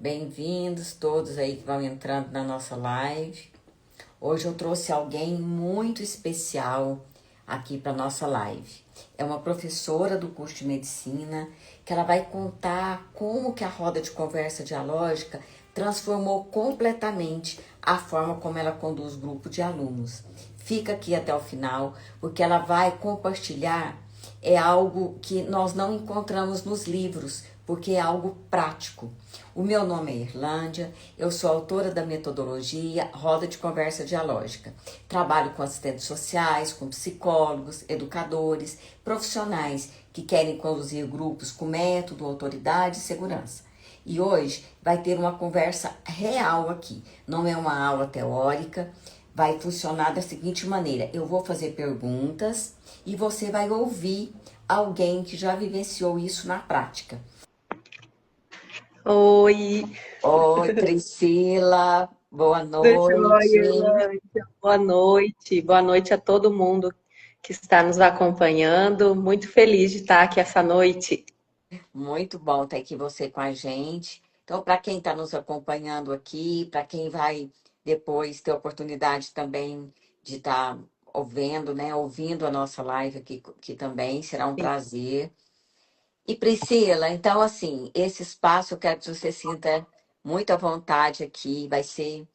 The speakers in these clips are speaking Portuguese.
Bem-vindos todos aí que vão entrando na nossa live. Hoje eu trouxe alguém muito especial aqui para nossa live. É uma professora do curso de medicina que ela vai contar como que a roda de conversa dialógica transformou completamente a forma como ela conduz grupo de alunos. Fica aqui até o final, porque ela vai compartilhar algo que nós não encontramos nos livros, porque é algo prático. O meu nome é Irlândia, eu sou autora da metodologia Roda de Conversa Dialógica. Trabalho com assistentes sociais, com psicólogos, educadores, profissionais que querem conduzir grupos com método, autoridade e segurança. E hoje vai ter uma conversa real aqui, não é uma aula teórica, vai funcionar da seguinte maneira: eu vou fazer perguntas e você vai ouvir alguém que já vivenciou isso na prática. Oi, Oi, Priscila, boa tudo noite. jóia, Irlândia? Boa noite. Boa noite a todo mundo que está nos acompanhando. Muito feliz de estar aqui essa noite. Muito bom ter aqui você com a gente. Então, para quem está nos acompanhando aqui, para quem vai depois ter oportunidade também de estar ouvindo, né, ouvindo a nossa live aqui, que também será um prazer. E Priscila, então assim, esse espaço eu quero que você sinta muito à vontade aqui, vai ser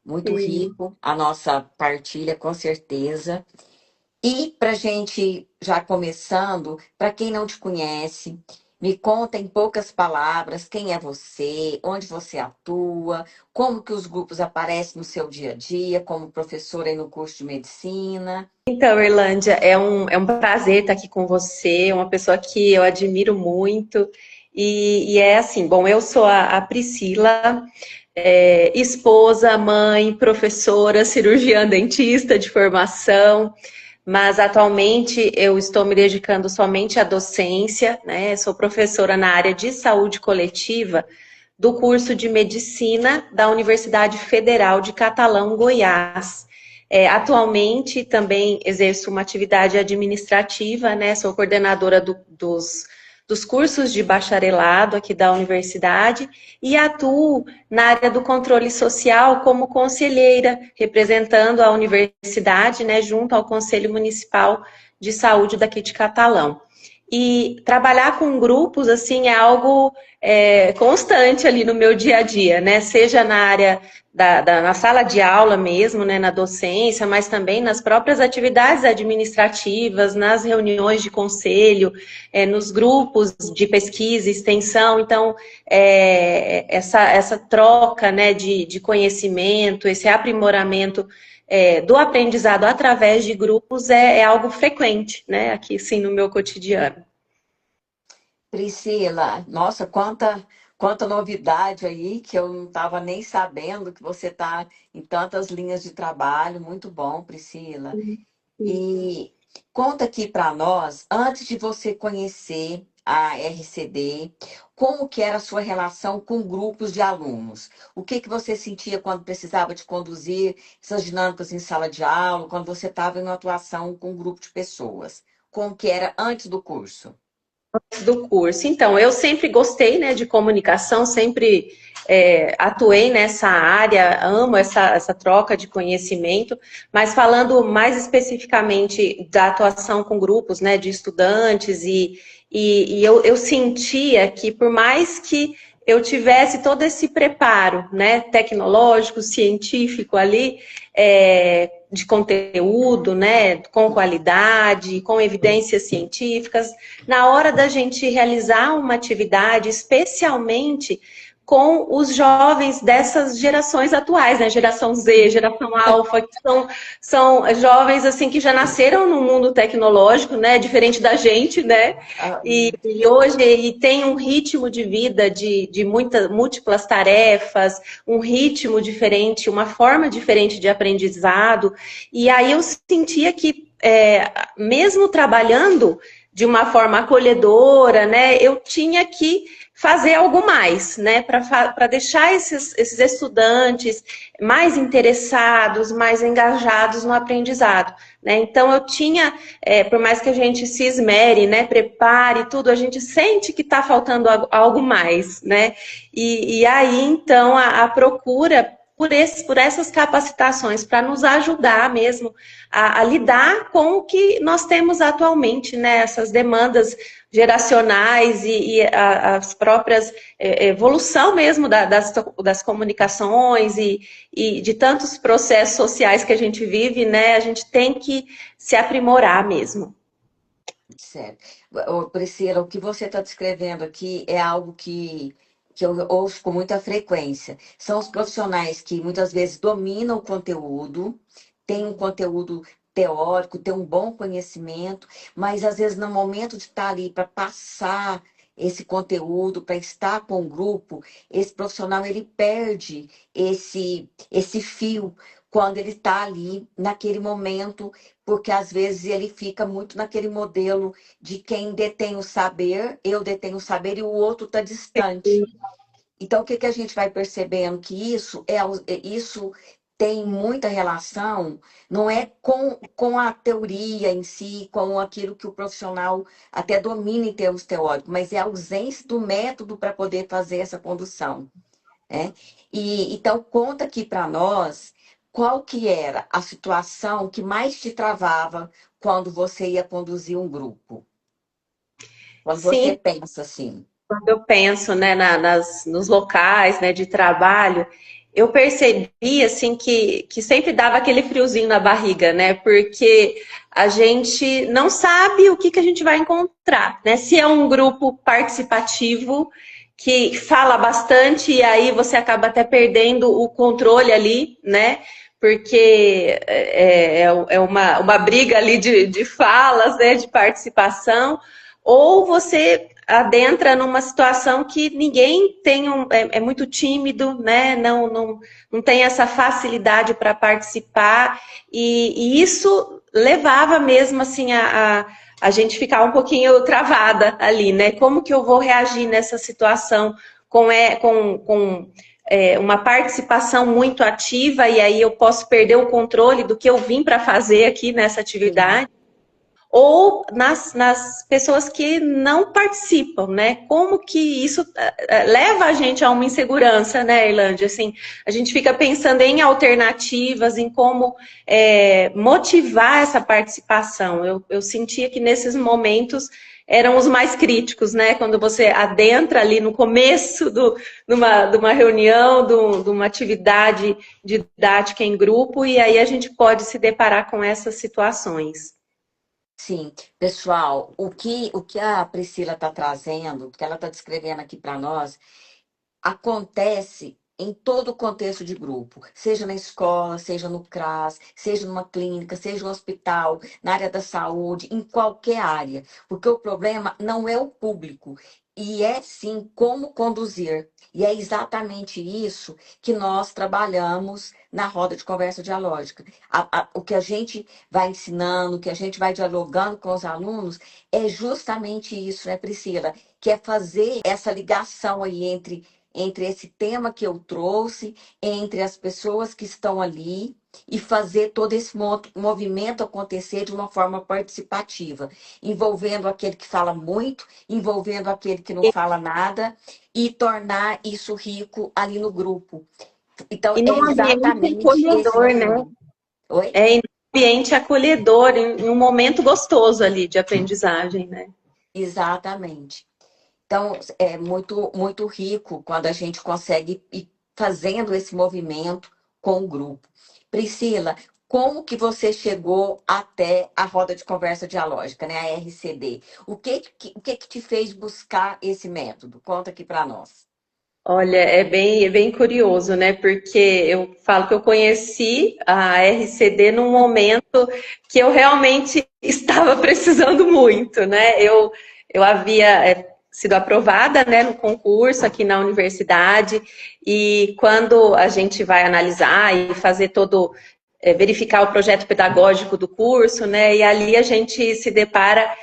muito Sim. rico a nossa partilha, com certeza. E para gente já começando, para quem não te conhece, me conta em poucas palavras quem é você, onde você atua, como que os grupos aparecem no seu dia a dia, como professora aí no curso de medicina. Então, Irlândia, é um prazer estar aqui com você, uma pessoa que eu admiro muito. E é assim, bom, eu sou a Priscila, esposa, mãe, professora, cirurgiã dentista de formação. Mas atualmente eu estou me dedicando somente à docência, né? Sou professora na área de saúde coletiva do curso de medicina da Universidade Federal de Catalão, Goiás. Atualmente também exerço uma atividade administrativa, né? Sou coordenadora dos cursos de bacharelado aqui da universidade e atuo na área do controle social como conselheira, representando a universidade, né, junto ao Conselho Municipal de Saúde daqui de Catalão. E trabalhar com grupos, assim, é algo constante ali no meu dia a dia, né? Seja na área na sala de aula mesmo, né, na docência, mas também nas próprias atividades administrativas, nas reuniões de conselho, nos grupos de pesquisa e extensão. Então, essa troca, né, de conhecimento, esse aprimoramento do aprendizado através de grupos é algo frequente, né, aqui sim no meu cotidiano. Priscila, nossa, quanta novidade aí que eu não estava nem sabendo que você está em tantas linhas de trabalho. Muito bom, Priscila. E conta aqui para nós, antes de você conhecer a RCD, como que era a sua relação com grupos de alunos? O que que você sentia quando precisava de conduzir essas dinâmicas em sala de aula, quando você estava em uma atuação com um grupo de pessoas? Como que era antes do curso? Do curso. Então, eu sempre gostei, né, de comunicação, sempre atuei nessa área, amo essa troca de conhecimento, mas falando mais especificamente da atuação com grupos, né, de estudantes, e eu sentia que por mais que eu tivesse todo esse preparo, né, tecnológico, científico ali, de conteúdo, né, com qualidade, com evidências científicas, na hora da gente realizar uma atividade, especialmente com os jovens dessas gerações atuais, né? Geração Z, geração Alfa, que são jovens assim que já nasceram no mundo tecnológico, né? Diferente da gente, né? Ah, E hoje tem um ritmo de vida de muitas múltiplas tarefas, um ritmo diferente, uma forma diferente de aprendizado. E aí eu sentia que mesmo trabalhando de uma forma acolhedora, né? Eu tinha que fazer algo mais, né? Para deixar esses estudantes mais interessados, mais engajados no aprendizado, né? Então eu tinha, por mais que a gente se esmere, né, prepare tudo, a gente sente que está faltando algo mais, né? E aí então a procura por essas capacitações para nos ajudar mesmo a lidar com o que nós temos atualmente, né? Essas demandas geracionais e as próprias evolução mesmo das comunicações e de tantos processos sociais que a gente vive, né? A gente tem que se aprimorar mesmo. Certo. Priscila, o que você está descrevendo aqui é algo que eu ouço com muita frequência. São os profissionais que muitas vezes dominam o conteúdo, têm um conteúdo teórico, têm um bom conhecimento, mas às vezes no momento de estar ali para passar esse conteúdo, para estar com o grupo, esse profissional ele perde esse fio quando ele está ali naquele momento, porque às vezes ele fica muito naquele modelo de quem detém o saber, eu detenho o saber e o outro está distante. Então, o que a gente vai percebendo? Que isso tem muita relação, não é com a teoria em si, com aquilo que o profissional até domina em termos teóricos, mas é a ausência do método para poder fazer essa condução. Né? E então, conta aqui para nós qual que era a situação que mais te travava quando você ia conduzir um grupo. Quando você Sim, pensa assim. quando eu penso, né, nos locais, né, de trabalho, eu percebi, assim, que sempre dava aquele friozinho na barriga, né, porque a gente não sabe o que a gente vai encontrar, né, se é um grupo participativo que fala bastante e aí você acaba até perdendo o controle ali, né, porque é uma briga ali de falas, né, de participação, ou você adentra numa situação que ninguém tem é muito tímido, né? Não tem essa facilidade para participar, e isso levava mesmo assim a gente ficar um pouquinho travada ali, né? Como que eu vou reagir nessa situação com uma participação muito ativa, e aí eu posso perder o controle do que eu vim para fazer aqui nessa Sim. atividade? Ou nas pessoas que não participam, né? Como que isso leva a gente a uma insegurança, né, Irlande? Assim, a gente fica pensando em alternativas, em como motivar essa participação. Eu sentia que nesses momentos eram os mais críticos, né? Quando você adentra ali no começo de uma reunião, de uma atividade didática em grupo, e aí a gente pode se deparar com essas situações. Sim, pessoal, o que a Priscila está trazendo, o que ela está descrevendo aqui para nós, acontece em todo o contexto de grupo, seja na escola, seja no CRAS, seja numa clínica, seja no hospital, na área da saúde, em qualquer área, porque o problema não é o público, e é sim como conduzir. E é exatamente isso que nós trabalhamos na roda de conversa dialógica. O que a gente vai ensinando, o que a gente vai dialogando com os alunos, é justamente isso, né, Priscila? Que é fazer essa ligação aí entre esse tema que eu trouxe, entre as pessoas que estão ali e fazer todo esse movimento acontecer de uma forma participativa, envolvendo aquele que fala muito, envolvendo aquele que não fala nada e tornar isso rico ali no grupo. Então, E é num ambiente exatamente esse acolhedor, né? movimento. Oi? Em um ambiente acolhedor, em um momento gostoso ali de aprendizagem, né? Exatamente. Então, é muito, muito rico quando a gente consegue ir fazendo esse movimento com o grupo. Priscila, como que você chegou até a roda de conversa dialógica, né, a RCD? O que que te fez buscar esse método? Conta aqui para nós. Olha, é bem curioso, né? Porque eu falo que eu conheci a RCD num momento que eu realmente estava precisando muito, né? Eu havia sido aprovada, né, no concurso aqui na universidade, e quando a gente vai analisar e fazer verificar o projeto pedagógico do curso, né? E ali a gente se depara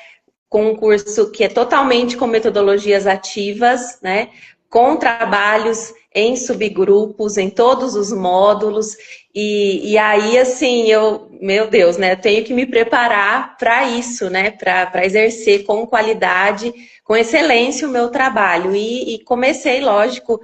com um curso que é totalmente com metodologias ativas, né? Com trabalhos em subgrupos, em todos os módulos. E aí, assim, meu Deus, né? Eu tenho que me preparar para isso, né? Para exercer com qualidade, com excelência o meu trabalho. E comecei, lógico,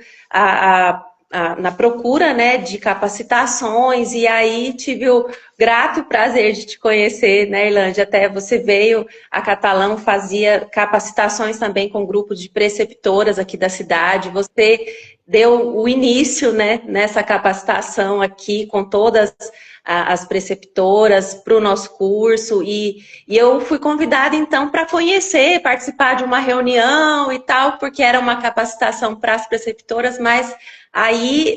na procura, né, de capacitações, e aí tive o grato prazer de te conhecer, né, Irlande? Até você veio, a Catalão fazia capacitações também com grupos de preceptoras aqui da cidade. Você deu o início, né, nessa capacitação aqui com todas as preceptoras para o nosso curso, e eu fui convidada então para conhecer, participar de uma reunião e tal, porque era uma capacitação para as preceptoras, mas aí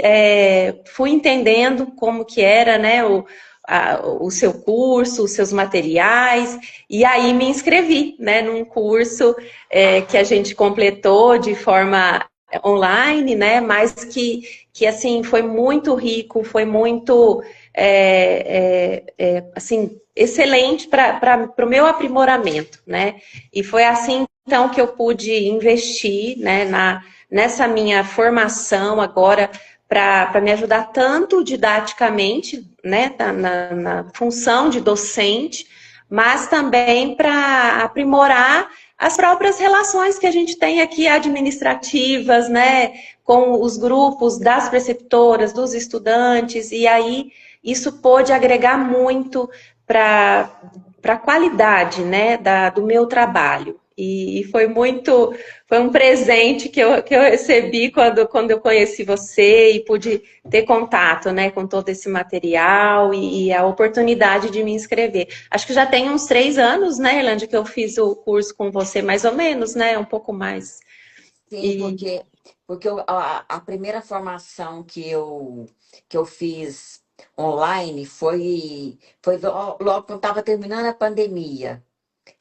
fui entendendo como que era, né, o seu curso, os seus materiais, e aí me inscrevi, né, num curso que a gente completou de forma online, né, mas que assim, foi muito rico, foi muito, assim, excelente para o meu aprimoramento, né, e foi assim, então, que eu pude investir, né, nessa minha formação agora, para me ajudar tanto didaticamente, né, na função de docente, mas também para aprimorar as próprias relações que a gente tem aqui administrativas, né, com os grupos das preceptoras, dos estudantes, e aí isso pôde agregar muito para a qualidade, né, do meu trabalho. E foi um presente que eu recebi quando eu conheci você e pude ter contato, né, com todo esse material e a oportunidade de me inscrever. Acho que já tem uns 3 anos, né, Irlande, que eu fiz o curso com você, mais ou menos, né, um pouco mais. Sim, porque a primeira formação que eu fiz online foi logo quando estava terminando a pandemia.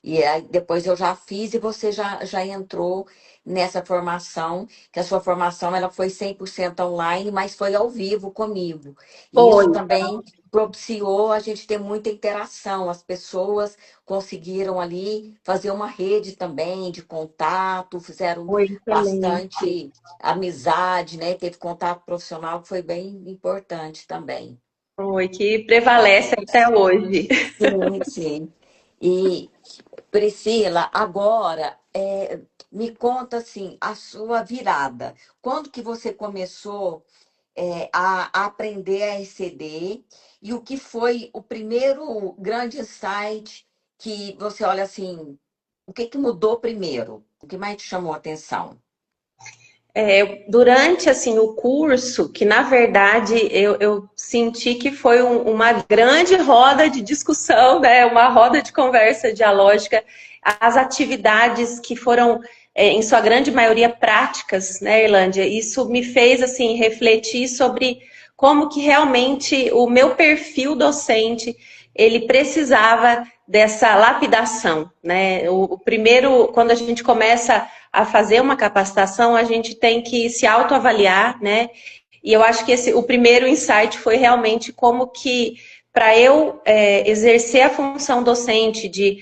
E aí depois eu já fiz e você já entrou nessa formação, que a sua formação ela foi 100% online, mas foi ao vivo comigo. E Foi, isso também propiciou a gente ter muita interação. As pessoas conseguiram ali fazer uma rede também de contato, fizeram foi excelente. bastante amizade, né? Teve contato profissional que foi bem importante também. Foi, que prevalece até hoje. Sim, sim. E Priscila, agora me conta assim a sua virada. Quando que você começou a aprender a exceder e o que foi o primeiro grande insight que você olha assim, o que que mudou primeiro? O que mais te chamou a atenção? Durante assim o curso, que na verdade eu senti que foi uma grande roda de discussão, né? Uma roda de conversa dialógica, as atividades que foram em sua grande maioria práticas, né, Irlândia? Isso me fez assim refletir sobre como que realmente o meu perfil docente ele precisava dessa lapidação, né? O primeiro, quando a gente começa a fazer uma capacitação, a gente tem que se autoavaliar, né? E eu acho que o primeiro insight foi realmente como que, para eu exercer a função docente de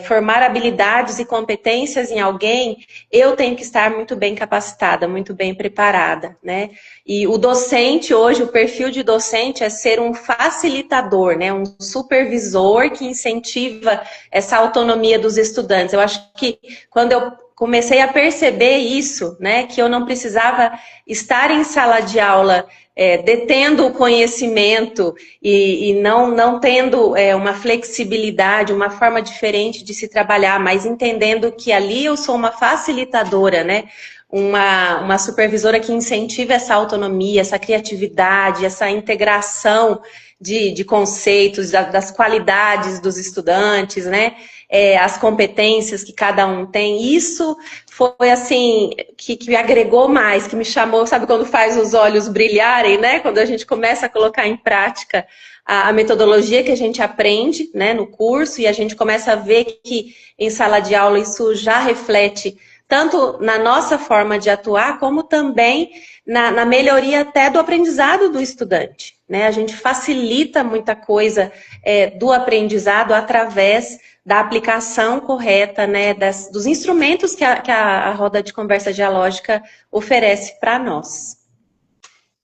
formar habilidades e competências em alguém, eu tenho que estar muito bem capacitada, muito bem preparada, né? E o docente hoje, o perfil de docente é ser um facilitador, né? Um supervisor que incentiva essa autonomia dos estudantes. Eu acho que quando eu comecei a perceber isso, né? Que eu não precisava estar em sala de aula detendo o conhecimento e não tendo uma flexibilidade, uma forma diferente de se trabalhar, mas entendendo que ali eu sou uma facilitadora, né? Uma supervisora que incentiva essa autonomia, essa criatividade, essa integração de conceitos, das qualidades dos estudantes, né? As competências que cada um tem. Isso foi assim, que me agregou mais, que me chamou, sabe quando faz os olhos brilharem, né? Quando a gente começa a colocar em prática a metodologia que a gente aprende, né, no curso, e a gente começa a ver que em sala de aula isso já reflete tanto na nossa forma de atuar, como também na melhoria até do aprendizado do estudante, né? A gente facilita muita coisa do aprendizado através da aplicação correta, né, dos instrumentos que a roda de conversa dialógica oferece para nós.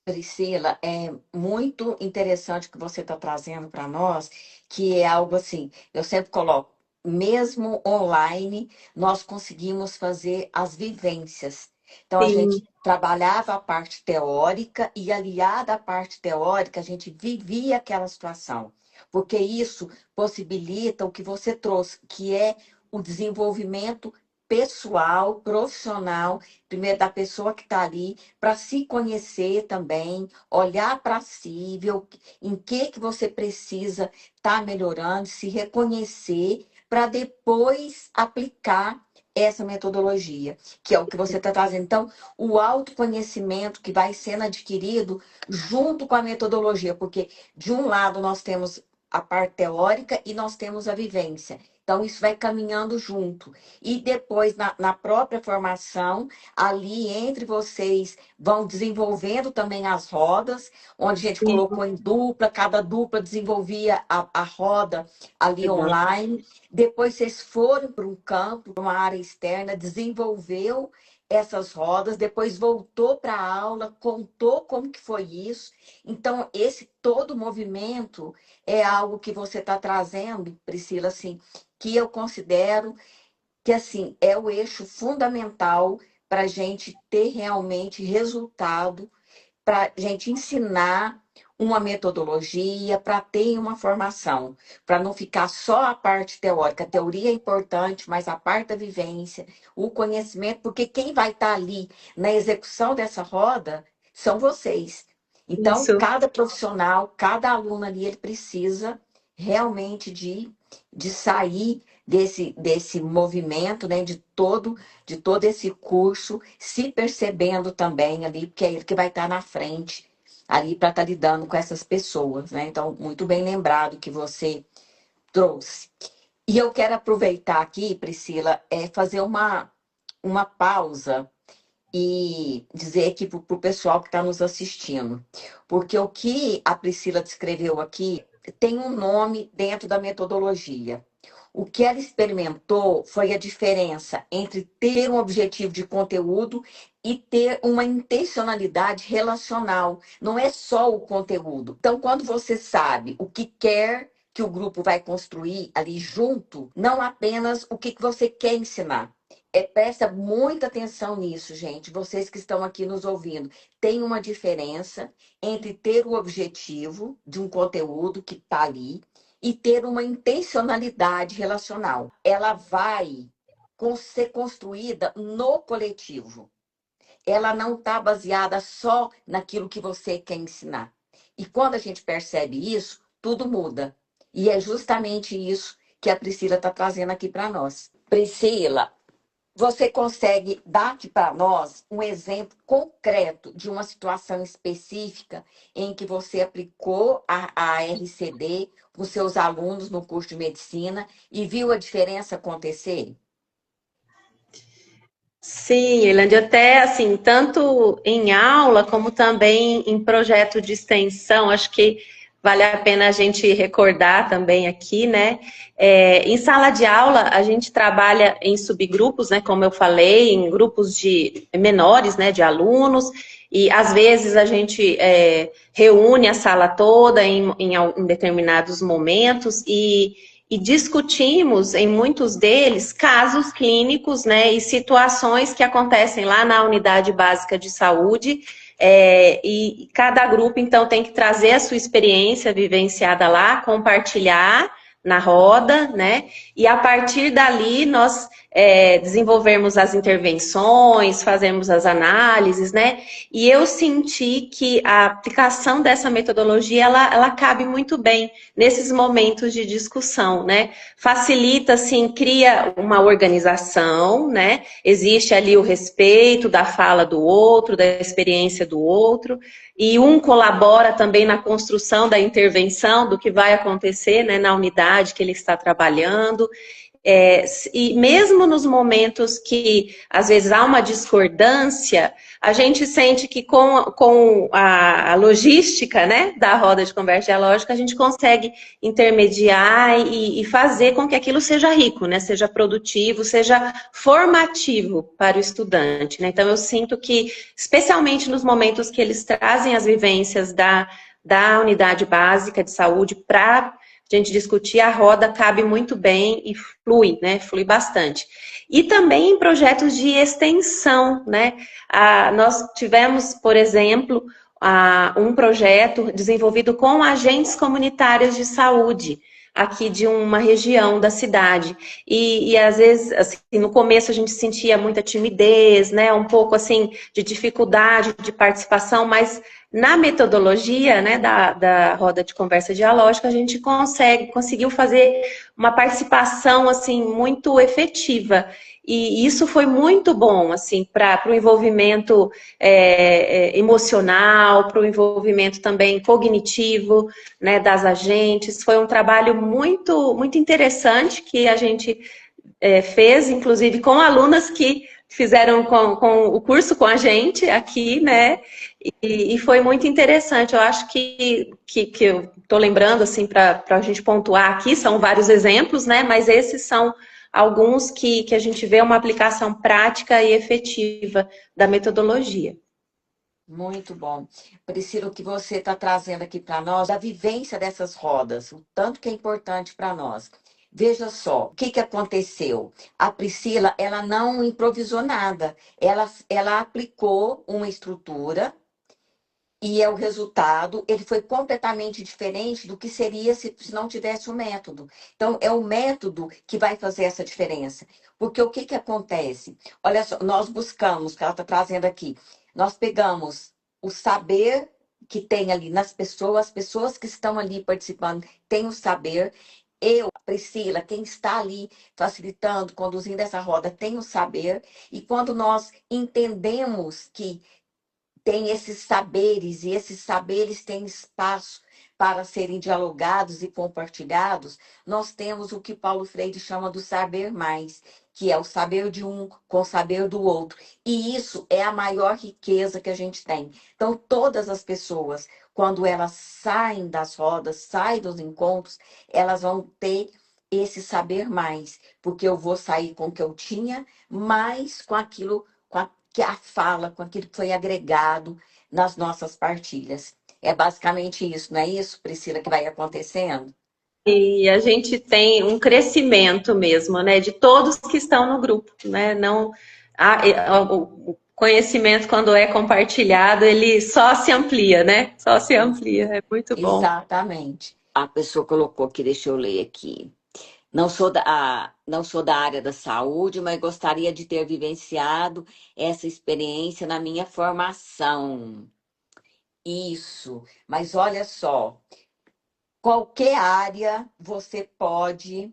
Priscila, é muito interessante o que você está trazendo para nós, que é algo assim, eu sempre coloco, mesmo online, nós conseguimos fazer as vivências. Então, a gente Sim, trabalhava a parte teórica e, aliada à parte teórica, a gente vivia aquela situação. Porque isso possibilita o que você trouxe, que é o desenvolvimento pessoal, profissional, primeiro da pessoa que está ali, para se conhecer também, olhar para si, ver em que você precisa estar melhorando, se reconhecer, para depois aplicar essa metodologia, que é o que você está trazendo. Então, o autoconhecimento que vai sendo adquirido junto com a metodologia, porque de um lado nós temos a parte teórica e nós temos a vivência. Então, isso vai caminhando junto. E depois, na própria formação, ali entre vocês vão desenvolvendo também as rodas, onde a gente sim. colocou em dupla, cada dupla desenvolvia a roda ali Legal. online. Depois vocês foram para um campo, para uma área externa, desenvolveu essas rodas, depois voltou para a aula, contou como que foi isso. Então, esse todo movimento é algo que você está trazendo, Priscila, assim, que eu considero que assim é o eixo fundamental para a gente ter realmente resultado, para a gente ensinar uma metodologia, para ter uma formação, para não ficar só a parte teórica. A teoria é importante, mas a parte da vivência, o conhecimento, porque quem vai estar ali na execução dessa roda são vocês. Então, Isso. cada profissional, cada aluno ali, ele precisa realmente de sair desse movimento, né, de todo esse curso, se percebendo também ali, porque é ele que vai estar na frente ali para estar lidando com essas pessoas, né? Então, muito bem lembrado que você trouxe. E eu quero aproveitar aqui, Priscila, fazer uma pausa e dizer aqui para o pessoal que está nos assistindo, porque o que a Priscila descreveu aqui tem um nome dentro da metodologia. O que ela experimentou foi a diferença entre ter um objetivo de conteúdo e ter uma intencionalidade relacional. Não é só o conteúdo. Então, quando você sabe o que quer que o grupo vai construir ali junto, não apenas o que você quer ensinar. Presta muita atenção nisso, gente. Vocês que estão aqui nos ouvindo, tem uma diferença entre ter o objetivo de um conteúdo que está ali e ter uma intencionalidade relacional. Ela vai ser construída no coletivo. Ela não está baseada só naquilo que você quer ensinar. E quando a gente percebe isso, tudo muda. E é justamente isso que a Priscila está trazendo aqui para nós. Priscila, você consegue dar aqui para nós um exemplo concreto de uma situação específica em que você aplicou a RCD com seus alunos no curso de medicina e viu a diferença acontecer? Sim, Elande, até assim, tanto em aula como também em projeto de extensão, acho que vale a pena a gente recordar também aqui, né? Em sala de aula, a gente trabalha em subgrupos, né? Como eu falei, em grupos de menores, né? De alunos, e às vezes a gente reúne a sala toda em determinados momentos e discutimos em muitos deles casos clínicos, né, e situações que acontecem lá na unidade básica de saúde, e cada grupo então tem que trazer a sua experiência vivenciada lá, compartilhar na roda, né, e a partir dali nós desenvolvermos as intervenções, fazermos as análises, né, e eu senti que a aplicação dessa metodologia, ela cabe muito bem nesses momentos de discussão, né? Facilita, assim, cria uma organização, né? Existe ali o respeito da fala do outro, da experiência do outro, e um colabora também na construção da intervenção, do que vai acontecer, né, na unidade que ele está trabalhando. E mesmo nos momentos que, às vezes, há uma discordância, a gente sente que com a logística, né, da roda de conversa dialógica, a gente consegue intermediar e fazer com que aquilo seja rico, né, seja produtivo, seja formativo para o estudante, né? Então, eu sinto que, especialmente nos momentos que eles trazem as vivências da unidade básica de saúde para a gente discutir, a roda cabe muito bem e flui, né? Flui bastante. E também em projetos de extensão, né? Nós tivemos, por exemplo, um projeto desenvolvido com agentes comunitários de saúde aqui de uma região da cidade. E às vezes, assim, no começo a gente sentia muita timidez, né? Um pouco assim de dificuldade de participação, mas na metodologia, né, da roda de conversa dialógica, a gente conseguiu fazer uma participação assim muito efetiva. E isso foi muito bom, assim, para o envolvimento emocional, para o envolvimento também cognitivo, né, das agentes. Foi um trabalho muito, muito interessante que a gente fez, inclusive com alunas que fizeram com o curso com a gente aqui, né? E foi muito interessante. Eu acho que eu estou lembrando, assim, para a gente pontuar aqui, são vários exemplos, né? Mas esses são alguns que a gente vê uma aplicação prática e efetiva da metodologia. Muito bom. Priscila, o que você está trazendo aqui para nós, a vivência dessas rodas, o tanto que é importante para nós. Veja só, o que, que aconteceu? A Priscila, ela não improvisou nada. Ela aplicou uma estrutura e é o resultado, ele foi completamente diferente do que seria se não tivesse o método. Então, é o método que vai fazer essa diferença. Porque o que, que acontece? Olha só, nós buscamos, que ela está trazendo aqui, nós pegamos o saber que tem ali nas pessoas, as pessoas que estão ali participando têm o saber. Eu, a Priscila, quem está ali facilitando, conduzindo essa roda, tem o saber. E quando nós entendemos que tem esses saberes, e esses saberes têm espaço para serem dialogados e compartilhados, nós temos o que Paulo Freire chama do saber mais, que é o saber de um com o saber do outro. E isso é a maior riqueza que a gente tem. Então, todas as pessoas, quando elas saem das rodas, saem dos encontros, elas vão ter esse saber mais, porque eu vou sair com o que eu tinha, mais com aquilo, que a fala, com aquilo que foi agregado nas nossas partilhas. É basicamente isso, não é isso, Priscila, que vai acontecendo? E a gente tem um crescimento mesmo, né, de todos que estão no grupo, né? Não, o conhecimento, quando é compartilhado, ele só se amplia, né? Só se amplia. É muito bom. Exatamente. A pessoa colocou aqui, deixa eu ler aqui. Não sou da área da saúde, mas gostaria de ter vivenciado essa experiência na minha formação. Isso. Mas olha só, qualquer área você pode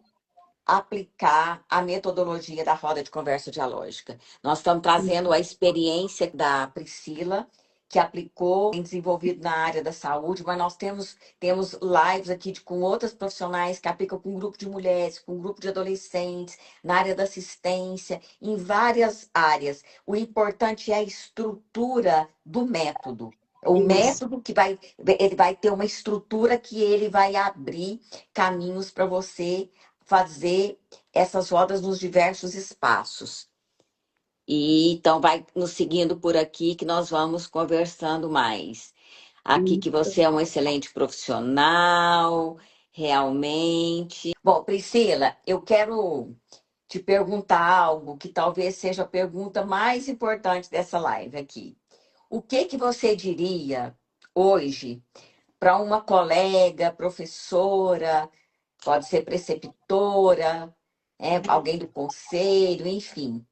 aplicar a metodologia da roda de conversa dialógica. Nós estamos trazendo a experiência da Priscila, que aplicou, tem desenvolvido na área da saúde, mas nós temos lives aqui com outras profissionais que aplicam com um grupo de mulheres, com um grupo de adolescentes, na área da assistência, em várias áreas. O importante é a estrutura do método. O Isso. método ele vai ter uma estrutura que ele vai abrir caminhos para você fazer essas rodas nos diversos espaços. E então vai nos seguindo por aqui que nós vamos conversando mais. Aqui que você é um excelente profissional, realmente. Bom, Priscila, eu quero te perguntar algo que talvez seja a pergunta mais importante dessa live aqui. O que que você diria hoje para uma colega, professora, pode ser preceptora, alguém do conselho, enfim.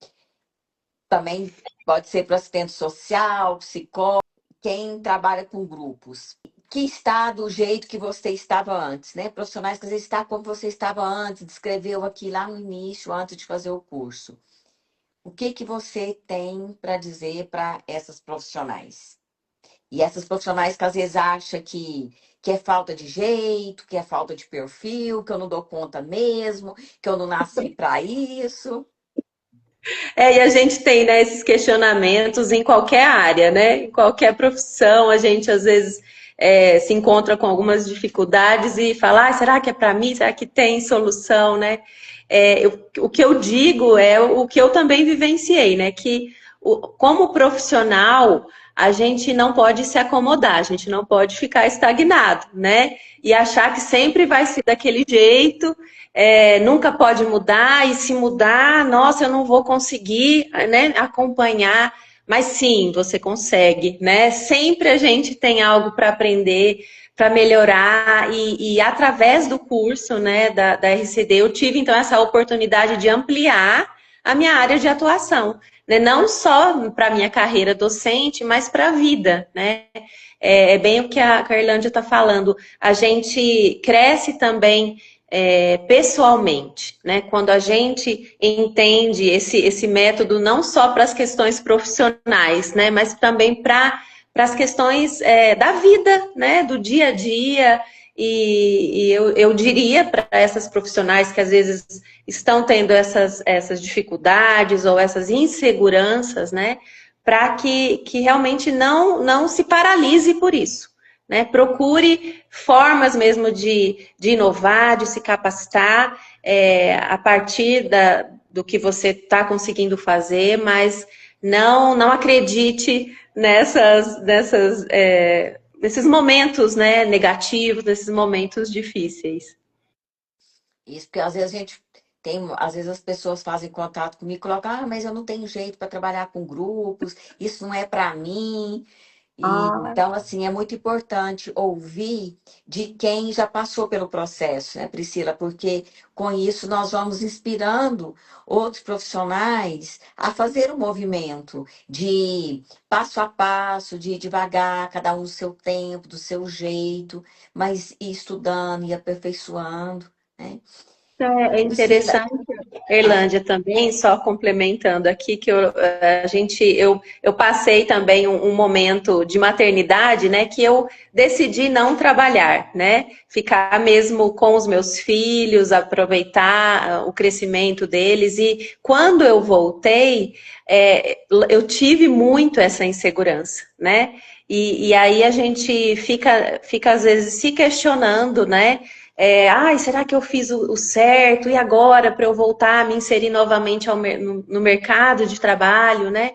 Também pode ser para assistente social, psicólogo, quem trabalha com grupos. Que está do jeito que você estava antes, né? Profissionais que às vezes está como você estava antes, descreveu aqui lá no início, antes de fazer o curso. O que que você tem para dizer para essas profissionais? E essas profissionais que às vezes acham que é falta de jeito, que é falta de perfil, que eu não dou conta mesmo, que eu não nasci para isso. E a gente tem, né, esses questionamentos em qualquer área, né? Em qualquer profissão, a gente às vezes se encontra com algumas dificuldades e fala, ah, será que é para mim? Será que tem solução, né? O que eu digo é o que eu também vivenciei, né? Que como profissional, a gente não pode se acomodar, a gente não pode ficar estagnado, né? E achar que sempre vai ser daquele jeito, nunca pode mudar, e se mudar, nossa, eu não vou conseguir, né, acompanhar. Mas sim, você consegue, né? Sempre a gente tem algo para aprender, para melhorar, e através do curso, né, da RCD, eu tive então essa oportunidade de ampliar a minha área de atuação, né? Não só para a minha carreira docente, mas para a vida, né? É bem o que a Carlândia está falando. A gente cresce também pessoalmente, né? Quando a gente entende esse método não só para as questões profissionais, né? Mas também para as questões da vida, né? Do dia a dia. E eu diria para essas profissionais que às vezes estão tendo essas dificuldades ou essas inseguranças, né? Para que realmente não se paralise por isso, né? Procure formas mesmo de inovar, de se capacitar a partir do que você está conseguindo fazer, mas não acredite nesses momentos, né, negativos, nesses momentos difíceis. Isso porque às vezes a gente tem, às vezes as pessoas fazem contato comigo e colocam, ah, mas eu não tenho jeito para trabalhar com grupos, isso não é para mim. E, Ah, então, assim, é muito importante ouvir de quem já passou pelo processo, né, Priscila? Porque com isso nós vamos inspirando outros profissionais a fazer o movimento de passo a passo, de devagar, cada um do seu tempo, do seu jeito, mas ir estudando e aperfeiçoando, né? é Priscila, interessante, Erlândia, também, só complementando aqui, que eu passei também um momento de maternidade, né, que eu decidi não trabalhar, né, ficar mesmo com os meus filhos, aproveitar o crescimento deles, e quando eu voltei, eu tive muito essa insegurança, né, e aí a gente fica às vezes se questionando, né, ai, será que eu fiz o certo? E agora, para eu voltar a me inserir novamente no mercado de trabalho, né?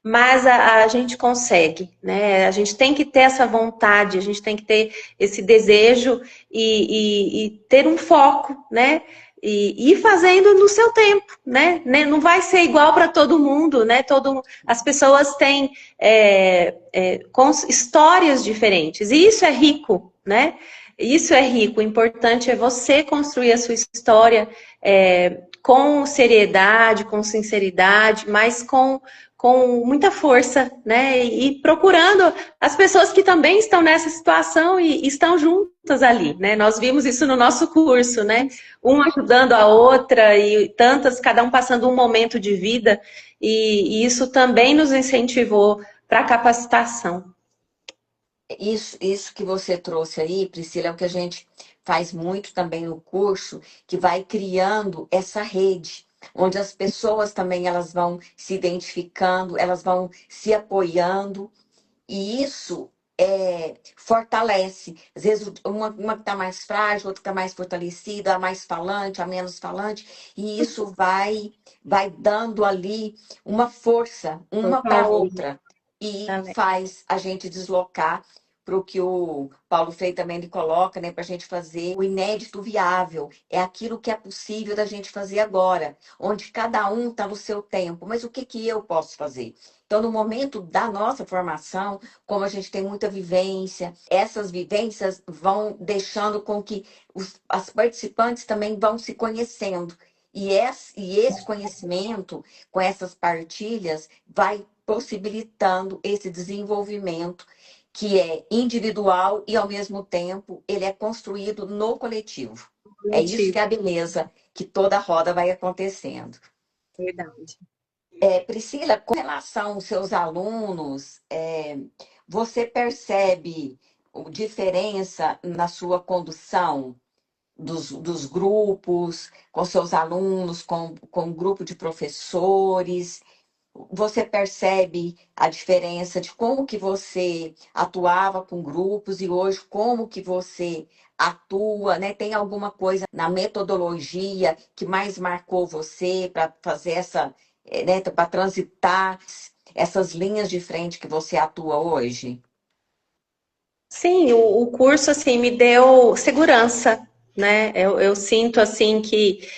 Mas a gente consegue, né? A gente tem que ter essa vontade, a gente tem que ter esse desejo e ter um foco, né? E ir fazendo no seu tempo, né? Não vai ser igual para todo mundo, né? As pessoas têm histórias diferentes, e isso é rico, né? Isso é rico. O importante é você construir a sua história com seriedade, com sinceridade, mas com muita força, né? E procurando as pessoas que também estão nessa situação e estão juntas ali, né? Nós vimos isso no nosso curso, né? Um ajudando a outra e tantas, cada um passando um momento de vida, e isso também nos incentivou para a capacitação. isso que você trouxe aí, Priscila, é o que a gente faz muito também no curso, que vai criando essa rede, onde as pessoas também elas vão se identificando, elas vão se apoiando, e isso fortalece. Às vezes uma que está mais frágil, outra que está mais fortalecida, a mais falante, a menos falante, e isso vai dando ali uma força, uma para a outra, e faz a gente deslocar para o que o Paulo Freire também ele coloca, né, para a gente fazer o inédito viável. É aquilo que é possível da gente fazer agora, onde cada um está no seu tempo. Mas o que que eu posso fazer? Então, no momento da nossa formação, como a gente tem muita vivência, essas vivências vão deixando com que as participantes também vão se conhecendo. E esse conhecimento, com essas partilhas, vai possibilitando esse desenvolvimento que é individual e, ao mesmo tempo, ele é construído no coletivo. É isso que é a beleza, que toda a roda vai acontecendo. Verdade. Priscila, com relação aos seus alunos, você percebe diferença na sua condução dos grupos, com seus alunos, com um grupo de professores? Você percebe a diferença de como que você atuava com grupos e hoje como que você atua, né? Tem alguma coisa na metodologia que mais marcou você para fazer essa, né, para transitar essas linhas de frente que você atua hoje? Sim, o curso assim me deu segurança, né? Eu sinto assim que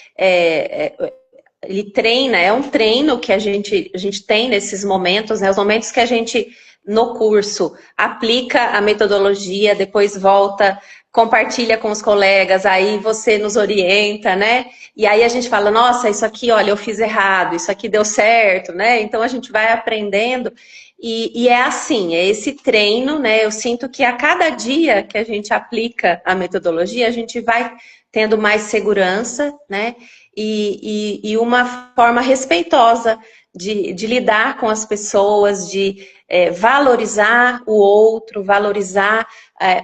ele treina, é um treino que a gente tem nesses momentos, né? Os momentos que a gente, no curso, aplica a metodologia, depois volta, compartilha com os colegas, aí você nos orienta, né? E aí a gente fala, nossa, isso aqui, olha, eu fiz errado, isso aqui deu certo, né? Então a gente vai aprendendo. E é assim, é esse treino, né? Eu sinto que a cada dia que a gente aplica a metodologia, a gente vai tendo mais segurança, né? E uma forma respeitosa de lidar com as pessoas, de valorizar o outro, valorizar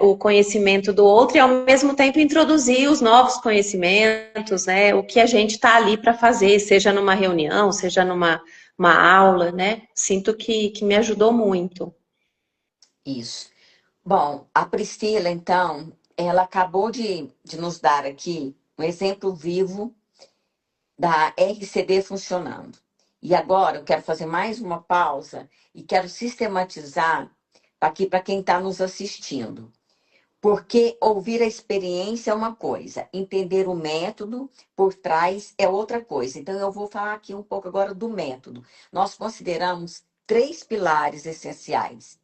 o conhecimento do outro e, ao mesmo tempo, introduzir os novos conhecimentos, né? O que a gente está ali para fazer, seja numa reunião, seja numa uma aula, né? Sinto que me ajudou muito. Isso. Bom, a Priscila, então, ela acabou de nos dar aqui um exemplo vivo da RCD funcionando. E agora eu quero fazer mais uma pausa e quero sistematizar aqui para quem está nos assistindo. Porque ouvir a experiência é uma coisa, entender o método por trás é outra coisa. Então, eu vou falar aqui um pouco agora do método. Nós consideramos três pilares essenciais.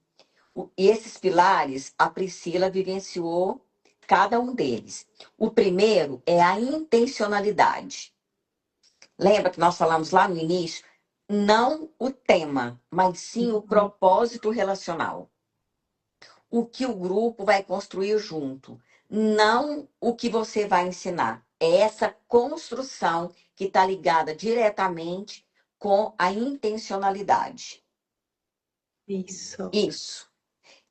E esses pilares, a Priscila vivenciou cada um deles. O primeiro é a intencionalidade. Lembra que nós falamos lá no início? Não o tema, mas sim o propósito relacional. O que o grupo vai construir junto, não o que você vai ensinar. É essa construção que está ligada diretamente com a intencionalidade. Isso. Isso.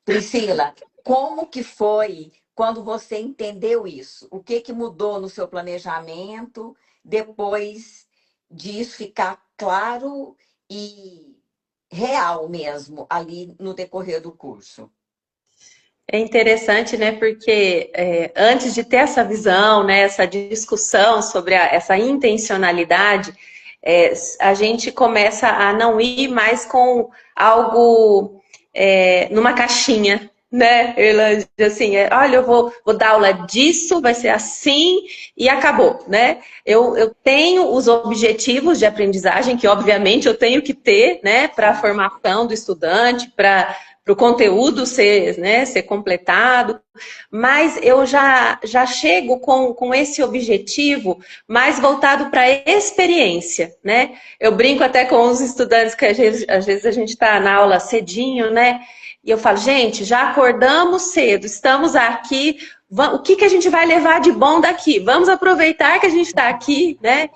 Priscila, como que foi quando você entendeu isso? O que que mudou no seu planejamento depois disso ficar claro e real mesmo ali no decorrer do curso? É interessante, né? Porque antes de ter essa visão, né, essa discussão sobre essa intencionalidade, a gente começa a não ir mais com algo numa caixinha, né, Erlândia? Assim, olha, eu vou dar aula disso, vai ser assim e acabou, né? Eu tenho os objetivos de aprendizagem, que obviamente eu tenho que ter, né, para a formação do estudante, para o conteúdo ser, né, ser completado, mas eu já chego com esse objetivo mais voltado para a experiência, né? Eu brinco até com os estudantes que às vezes a gente está na aula cedinho, né? E eu falo, gente, já acordamos cedo, estamos aqui, o que a gente vai levar de bom daqui? Vamos aproveitar que a gente está aqui, né?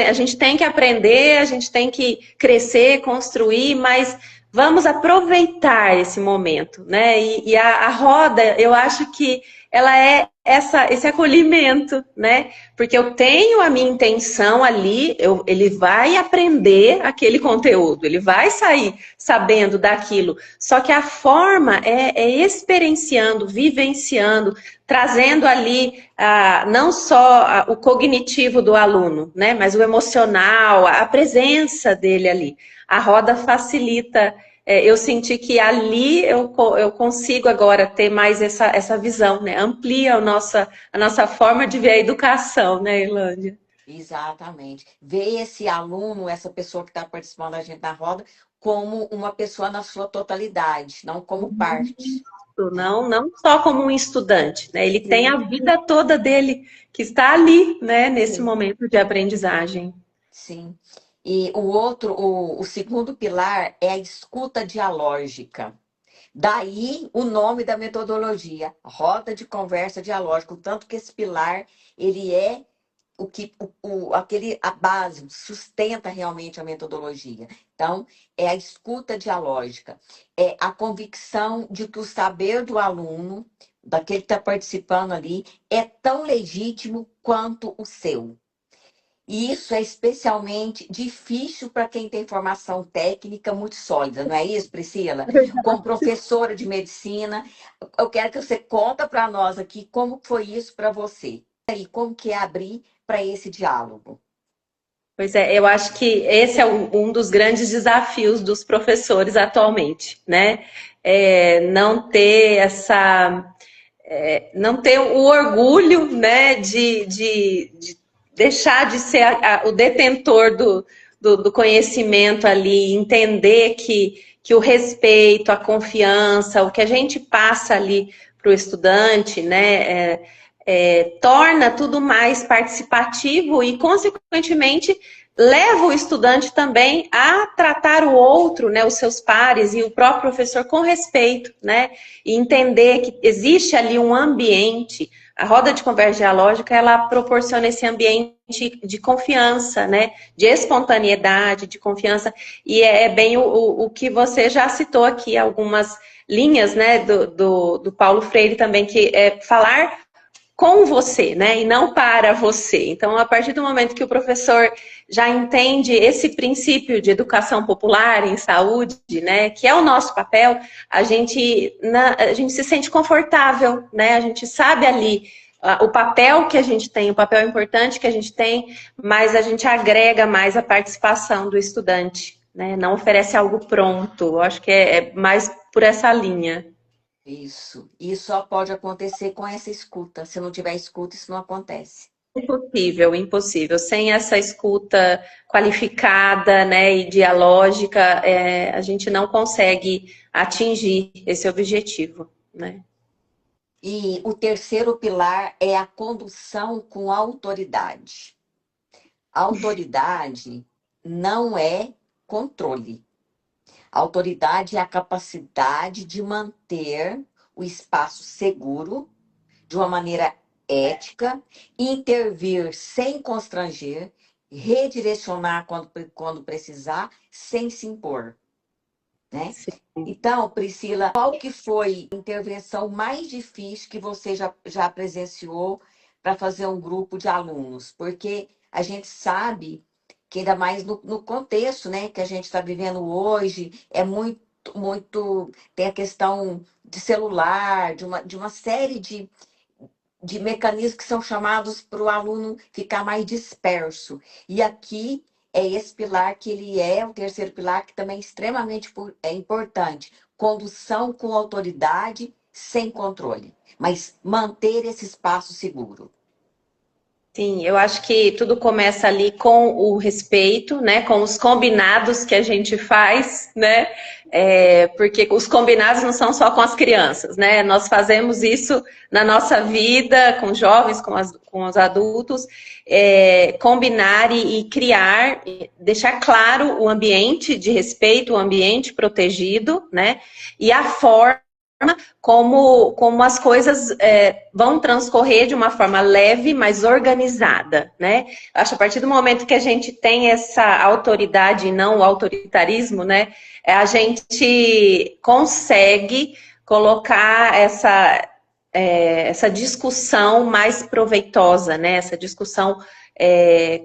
A gente tem que aprender, a gente tem que crescer, construir, mas vamos aproveitar esse momento, né? E a roda, eu acho que ela é esse acolhimento, né? Porque eu tenho a minha intenção ali, ele vai aprender aquele conteúdo, ele vai sair sabendo daquilo. Só que a forma é experienciando, vivenciando, trazendo ali não só o cognitivo do aluno, né? Mas o emocional, a presença dele ali. A roda facilita. Eu senti que ali eu consigo agora ter mais essa visão, né? Amplia a nossa forma de ver a educação, né, Irlândia? Exatamente. Ver esse aluno, essa pessoa que está participando da gente na roda, como uma pessoa na sua totalidade, não como parte. Não só como um estudante, né? Ele tem a Sim, vida toda dele que está ali, né, nesse sim, momento de aprendizagem. sim. E o segundo pilar é a escuta dialógica. Daí o nome da metodologia, roda de conversa dialógica, o tanto que esse pilar ele é a base sustenta realmente a metodologia. Então, é a escuta dialógica, é a convicção de que o saber do aluno, daquele que está participando ali, é tão legítimo quanto o seu. E isso é especialmente difícil para quem tem formação técnica muito sólida, não é isso, Priscila? Como professora de medicina, eu quero que você conta para nós aqui como foi isso para você e como que é abrir para esse diálogo. Pois é, eu acho que esse é um dos grandes desafios dos professores atualmente, né? Não ter não ter o orgulho, né, de deixar de ser o detentor do conhecimento ali, entender que o respeito, a confiança, o que a gente passa ali para o estudante, né, torna tudo mais participativo e, consequentemente, leva o estudante também a tratar o outro, né, os seus pares e o próprio professor com respeito, né, e entender que existe ali um ambiente. A roda de conversa dialógica, ela proporciona esse ambiente de confiança, né, de espontaneidade, de confiança, e é bem o que você já citou aqui, algumas linhas, né, do Paulo Freire também, que é falar com você, né, e não para você. Então, a partir do momento que o professor já entende esse princípio de educação popular em saúde, né, que é o nosso papel, a gente se sente confortável, né, a gente sabe ali o papel que a gente tem, o papel importante que a gente tem, mas a gente agrega mais a participação do estudante, né, não oferece algo pronto. Eu acho que é mais por essa linha. Isso. E só pode acontecer com essa escuta. Se não tiver escuta, isso não acontece. Impossível, impossível. Sem essa escuta qualificada, né, e dialógica, a gente não consegue atingir esse objetivo, né? E o terceiro pilar é a condução com autoridade. Autoridade não é controle. Autoridade é a capacidade de manter o espaço seguro, de uma maneira ética, intervir sem constranger, redirecionar quando precisar, sem se impor, né? Sim. Então, Priscila, qual que foi a intervenção mais difícil que você já presenciou para fazer um grupo de alunos? Porque a gente sabe que ainda mais no contexto, né, que a gente está vivendo hoje, é muito, tem a questão de celular, de uma série de mecanismos que são chamados para o aluno ficar mais disperso. E aqui é esse pilar que ele é o terceiro pilar, que também é extremamente importante. Condução com autoridade, sem controle, mas manter esse espaço seguro. Sim, eu acho que tudo começa ali com o respeito, né? Com os combinados que a gente faz, né? Porque os combinados não são só com as crianças, né? Nós fazemos isso na nossa vida, com jovens, com os adultos, combinar e criar, deixar claro o ambiente de respeito, o ambiente protegido, né? E a forma como as coisas vão transcorrer de uma forma leve, mas organizada, né? Acho que a partir do momento que a gente tem essa autoridade e não o autoritarismo, né? A gente consegue colocar essa discussão mais proveitosa, né? Essa discussão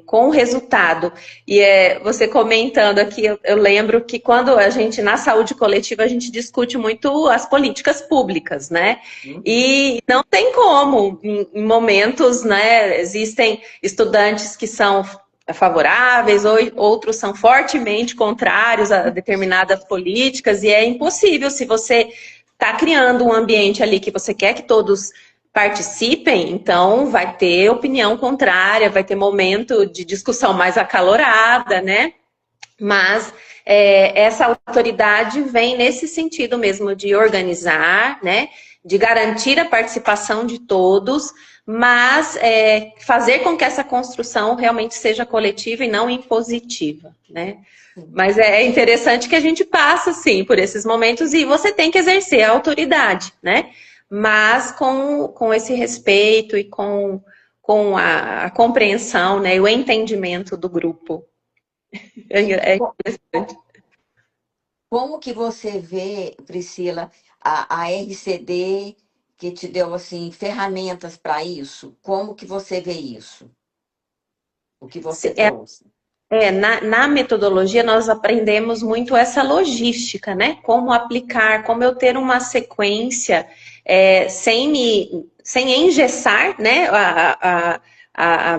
com resultado. E você comentando aqui, eu lembro que quando a gente, na saúde coletiva, a gente discute muito as políticas públicas, né? E não tem como, em momentos, né? Existem estudantes que são favoráveis, outros são fortemente contrários a determinadas políticas, e é impossível se você está criando um ambiente ali que você quer que todos participem, então vai ter opinião contrária, vai ter momento de discussão mais acalorada, né? Mas essa autoridade vem nesse sentido mesmo de organizar, né? De garantir a participação de todos, mas fazer com que essa construção realmente seja coletiva e não impositiva, né? Mas é interessante que a gente passa, sim, por esses momentos e você tem que exercer a autoridade, né? Mas com esse respeito e com com a compreensão, né, e o entendimento do grupo. É Co- interessante. Como que você vê, Priscila, a RCD que te deu assim ferramentas para isso? Como que você vê isso? O que você trouxe? Na metodologia, nós aprendemos muito essa logística, né? Como aplicar, como eu ter uma sequência sem engessar, né? A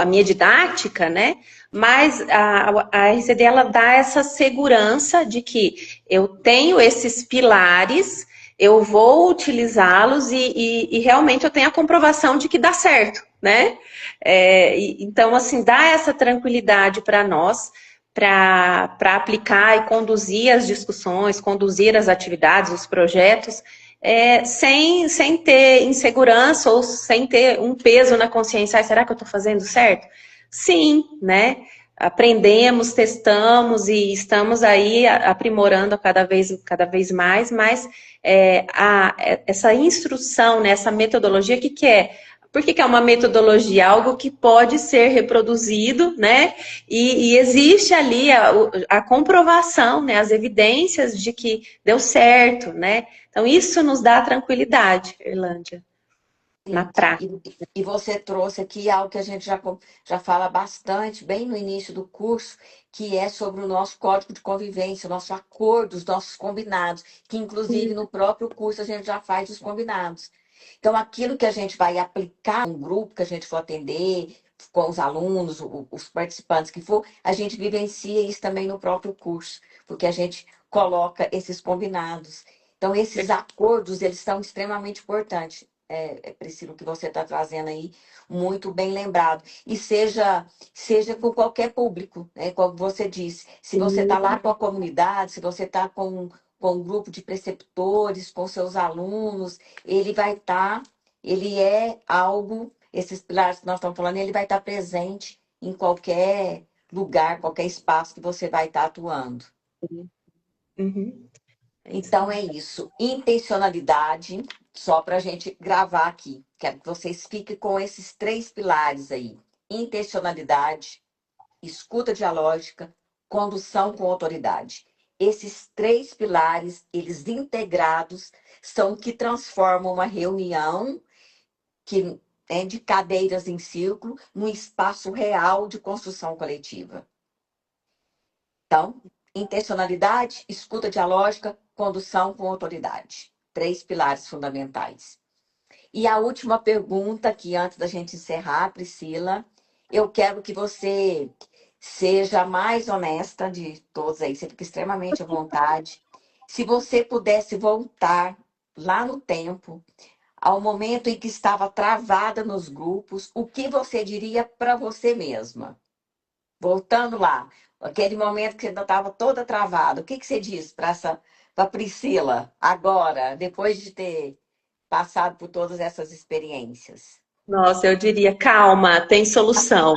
minha didática, né? Mas a RCD ela dá essa segurança de que eu tenho esses pilares, eu vou utilizá-los e realmente eu tenho a comprovação de que dá certo, né? Então, assim, dá essa tranquilidade para nós, para aplicar e conduzir as discussões, conduzir as atividades, os projetos, sem ter insegurança ou sem ter um peso na consciência. Ah, será que eu estou fazendo certo? Sim, né? Aprendemos, testamos e estamos aí aprimorando cada vez mais, mas essa instrução, né, essa metodologia, o que, que é? Por que, que é uma metodologia? Algo que pode ser reproduzido, né? E existe ali a comprovação, né? As evidências de que deu certo, né? Então, isso nos dá tranquilidade, Irlândia, na Sim, prática. e você trouxe aqui algo que a gente já fala bastante, bem no início do curso, que é sobre o nosso código de convivência, o nosso acordo, os nossos combinados, que inclusive no próprio curso a gente já faz os combinados. Então, aquilo que a gente vai aplicar no grupo que a gente for atender, com os alunos, os participantes que for, a gente vivencia isso também no próprio curso, porque a gente coloca esses combinados. Então, esses acordos, eles são extremamente importantes. Priscila, o que você está trazendo aí, muito bem lembrado. E seja com qualquer público, né? Como você disse, se você está lá com a comunidade, se você está com um grupo de preceptores, com seus alunos, ele vai estar, ele é algo, esses pilares que nós estamos falando, ele vai estar presente em qualquer lugar, qualquer espaço que você vai estar atuando. Uhum. É isso Então é mesmo. isso. Intencionalidade, só para a gente gravar aqui. Quero que vocês fiquem com esses três pilares aí: intencionalidade, escuta dialógica, condução com autoridade. Esses três pilares, eles integrados, são o que transformam uma reunião que é de cadeiras em círculo num espaço real de construção coletiva. Então, intencionalidade, escuta dialógica, condução com autoridade. Três pilares fundamentais. E a última pergunta, que antes da gente encerrar, Priscila, eu quero que você seja a mais honesta de todos aí, você fica extremamente à vontade. Se você pudesse voltar lá no tempo, ao momento em que estava travada nos grupos, o que você diria para você mesma? Voltando lá, aquele momento que você estava toda travada, o que que você diz para Priscila agora, depois de ter passado por todas essas experiências? Nossa, eu diria, calma, tem solução.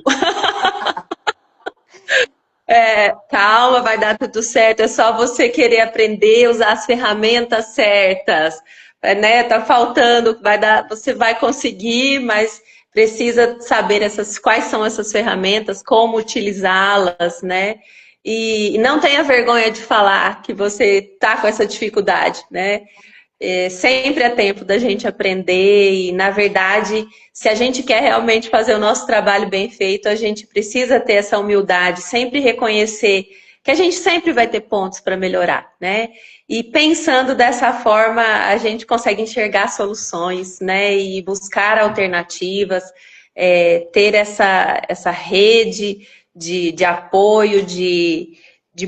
Calma, vai dar tudo certo. É só você querer aprender, usar as ferramentas certas. Né? Tá faltando, vai dar, você vai conseguir, mas precisa saber quais são essas ferramentas, como utilizá-las, né? E não tenha vergonha de falar que você tá com essa dificuldade, né? Sempre é tempo da gente aprender e, na verdade, se a gente quer realmente fazer o nosso trabalho bem feito, a gente precisa ter essa humildade, sempre reconhecer que a gente sempre vai ter pontos para melhorar, né? E pensando dessa forma, a gente consegue enxergar soluções, né? E buscar alternativas, ter essa rede de apoio, de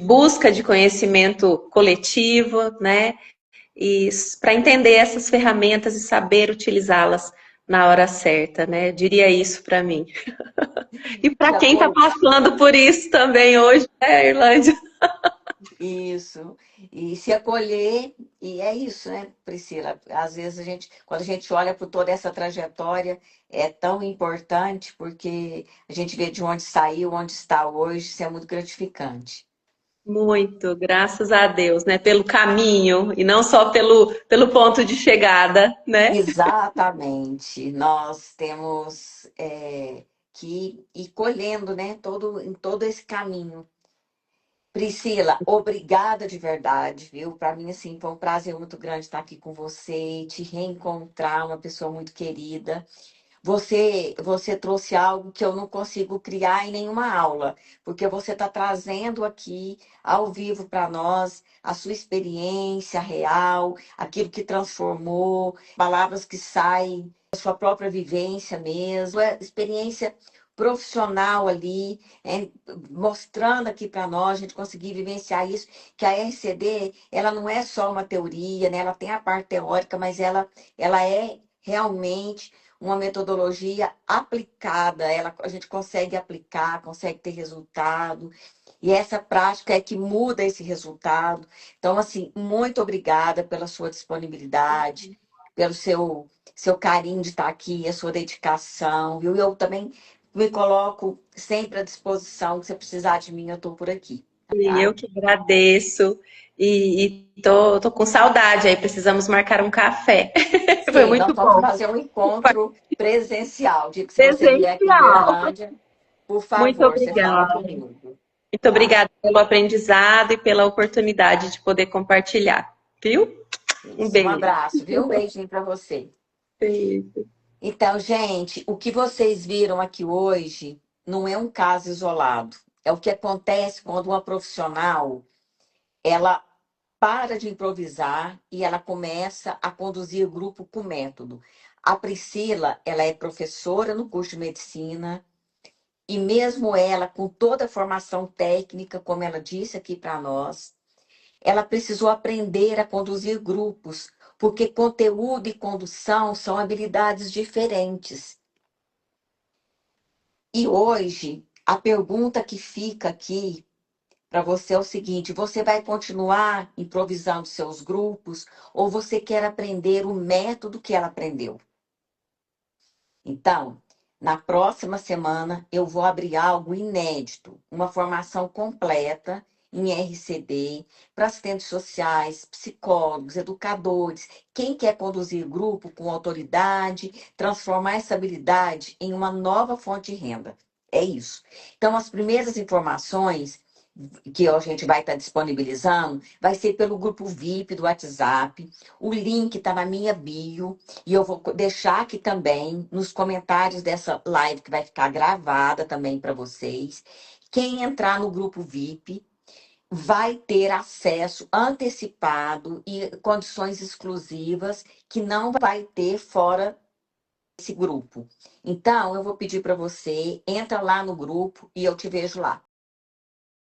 busca de conhecimento coletivo, né? E para entender essas ferramentas e saber utilizá-las na hora certa, né? Eu diria isso para mim. E Se para quem está apoio. passando por isso também hoje, né, Irlândia? Isso. E se acolher, e é isso, né, Priscila? Às vezes quando a gente olha por toda essa trajetória, é tão importante porque a gente vê de onde saiu, onde está hoje, isso é muito gratificante. Muito, graças a Deus, né? Pelo caminho e não só pelo ponto de chegada, né? Exatamente. Nós temos que ir colhendo, né, em todo esse caminho. Priscila, obrigada de verdade, viu? Para mim, assim, foi um prazer muito grande estar aqui com você, te reencontrar, uma pessoa muito querida. Você trouxe algo que eu não consigo criar em nenhuma aula, porque você está trazendo aqui ao vivo para nós a sua experiência real, aquilo que transformou, palavras que saem da sua própria vivência mesmo, experiência profissional ali, mostrando aqui para nós, a gente conseguir vivenciar isso, que a RCD, ela não é só uma teoria, né? Ela tem a parte teórica, mas ela é realmente uma metodologia aplicada, a gente consegue aplicar, consegue ter resultado, e essa prática é que muda esse resultado. Então, assim, muito obrigada pela sua disponibilidade, pelo seu carinho de estar aqui, a sua dedicação, viu? Eu também me coloco sempre à disposição, se você precisar de mim, eu estou por aqui, E tá? eu que agradeço. E tô com saudade aí, precisamos marcar um café. Foi Sim, nós muito vamos bom. fazer um encontro presencial. Digo que se você vier aqui em Presencial. Uberlândia, por Muito favor, você fala obrigada. comigo, Muito tá? obrigada pelo aprendizado e pela oportunidade de poder compartilhar, viu? Um Isso. Um beijo. abraço, viu? Um beijinho para você. Beijo. Então, gente, o que vocês viram aqui hoje não é um caso isolado. É o que acontece quando uma profissional, ela para de improvisar e ela começa a conduzir o grupo com método. A Priscila, ela é professora no curso de medicina e mesmo ela, com toda a formação técnica, como ela disse aqui para nós, ela precisou aprender a conduzir grupos, porque conteúdo e condução são habilidades diferentes. E hoje, a pergunta que fica aqui para você é o seguinte: você vai continuar improvisando seus grupos ou você quer aprender o método que ela aprendeu? Então, na próxima semana, eu vou abrir algo inédito, uma formação completa em RCD para assistentes sociais, psicólogos, educadores, quem quer conduzir grupo com autoridade, transformar essa habilidade em uma nova fonte de renda. É isso. Então, as primeiras informações que a gente vai estar disponibilizando vai ser pelo grupo VIP do WhatsApp. O link está na minha bio. E eu vou deixar aqui também nos comentários dessa live que vai ficar gravada também para vocês. Quem entrar no grupo VIP vai ter acesso antecipado e condições exclusivas que não vai ter fora desse grupo. Então, eu vou pedir para você, entra lá no grupo e eu te vejo lá.